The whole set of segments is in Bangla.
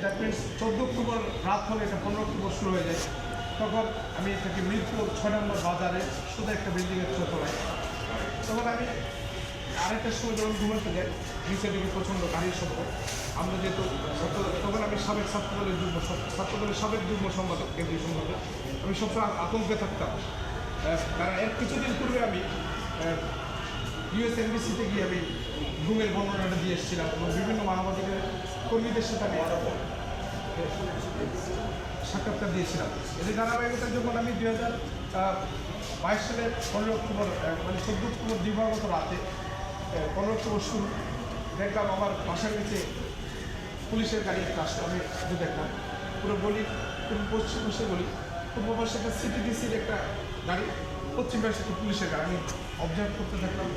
দ্যাট মিনস 14 অক্টোবর রাত হলে এটা 15 অক্টোবর শুরু হয়ে যায়। তখন আমি থাকি মিরপুর 6 নম্বর বাজারে শুধু একটা বিল্ডিংয়ের চতলায়। তখন আমি আরেকটার সময় যখন ঘুমাতে যাই নিচে দিকে প্রচণ্ড গাড়ির শব্দ। আমরা যেহেতু তখন আমি সাবেক ছাত্রদলের সাবেক যুগ্ম সম্পাদক, কেন্দ্রীয় সম্পাদক, আমি সবসময় আতঙ্কে থাকতাম। কারণ এর কিছুদিন পূর্বে আমি USMBCতে গিয়ে আমি ঘুমের বর্ণনাটা দিয়ে এসেছিলাম এবং বিভিন্ন মানবাধিকার কর্মীদের সাথে আমি সাক্ষাৎকার দিয়েছিলাম। এদের ধারাবাহিকতার যখন আমি 2022 সালের 15 অক্টোবর মানে 14 অক্টোবর দিবাগত রাতে 15 অক্টোবর শুরু দেখলাম আমার বাসার নিচে পুলিশের গাড়ি একটা আসলো। আমি দেখলাম পুরো গলি পশ্চিম পাশে গলি, পূর্ব পাশে একটা CTDCর একটা গাড়ি, পশ্চিম পাশে একটা পুলিশের গাড়ি। আমি অবজার্ভ করতে থাকলাম।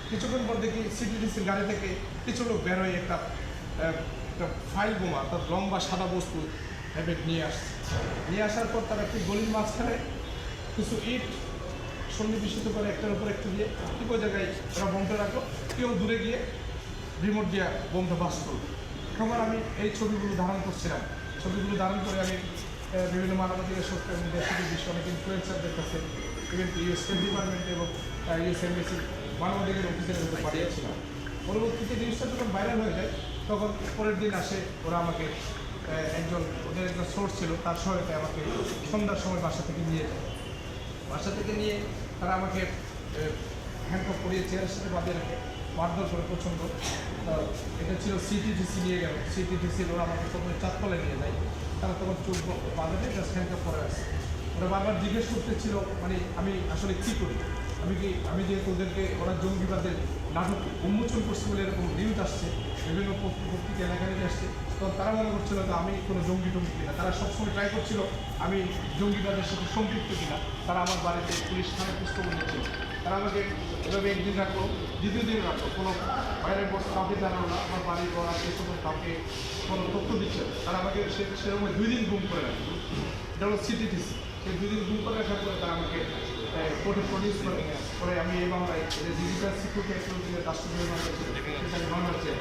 কিছুক্ষণ পর দেখি CTDCর গাড়ি থেকে কিছু লোক বের হয়ে একটা ফাইল বোমা, অর্থাৎ লম্বা সাদা বস্তু হ্যাবিট নিয়ে আসার পর তারা একটি গলির মাঝখানে কিছু ইট সন্নিবেশিত করে একটার উপর একটু দিয়ে ঠিক ওই জায়গায় ওরা বোমটা রাখলো। কেউ দূরে গিয়ে রিমোট দিয়ে বোমটা বাস করলো। তখন আমি এই ছবিগুলো ধারণ করছিলাম। ছবিগুলো ধারণ করে আমি বিভিন্ন মানবাধিকার সোশ্যাল মিডিয়া থেকে বিশ্ব অনেক ইনফ্লুয়েন্সারদের কাছে, ইভেন স্টেট ডিপার্টমেন্ট এবং USMBC মানবাধিকার অফিসের মধ্যে পাঠিয়েছিলাম। পরবর্তীতে জিনিসটা যখন ভাইরাল হয়ে যায় তখন পরের দিন আসে ওরা আমাকে ওদের একটা সোর্স ছিল, তার সহায়তায় আমাকে সন্ধ্যার সময় বাসা থেকে নিয়ে যায়। বাসা থেকে নিয়ে তারা আমাকে হ্যান্ডকাপ করিয়ে চেয়ারের সাথে বাঁধিয়ে রাখে, মারধর করে প্রচণ্ড। এটা ছিল CTDC নিয়ে গেল। CTDC ওরা আমাকে প্রথমে চাঁদতলায় নিয়ে যায়। তারা তখন চোখ বাঁধাতে জাস্ট হ্যান্ডকাপ করে আসে। ওরা বারবার জিজ্ঞেস করতেছিল মানে আমি আসলে কী করি, আমি যেহেতু ওদেরকে ওরা জঙ্গিবাদের নাটক উন্মোচন করছে বলে এরকম নিউজ আসছে, বিভিন্ন পত্রিকা লেখালেখি আসছে, তখন তারা মনে করছিল যে আমি কোনো জঙ্গি কিনা। তারা সবসময় ট্রাই করছিল আমি জঙ্গিবাদের সাথে সম্পৃক্ত কিনা। তারা আমার বাড়িতে পুলিশ থানায় খোঁজখবর নিচ্ছিল। তারা আমাকে এভাবে একদিন রাখলো, দ্বিতীয় দিন রাখলো, কোনো বাইরের বসে কাউকে জানালো না, আমার বাড়ির ঘর আত্মীয় স্বজন কাউকে কোনো তথ্য দিচ্ছে। তারা আমাকে সেরকম 2 দিন গুম করে রাখলো। এটা হলো CTDC। সেই 2 দিন গুম করে রাখার পরে তারা আমাকে কোর্টে প্রডিউস করে আমি এই মামলায় ডিজিটাল সিকিউরিটি রাষ্ট্রপতি মামলা ছিল, সেটাকে মামলা চেয়ে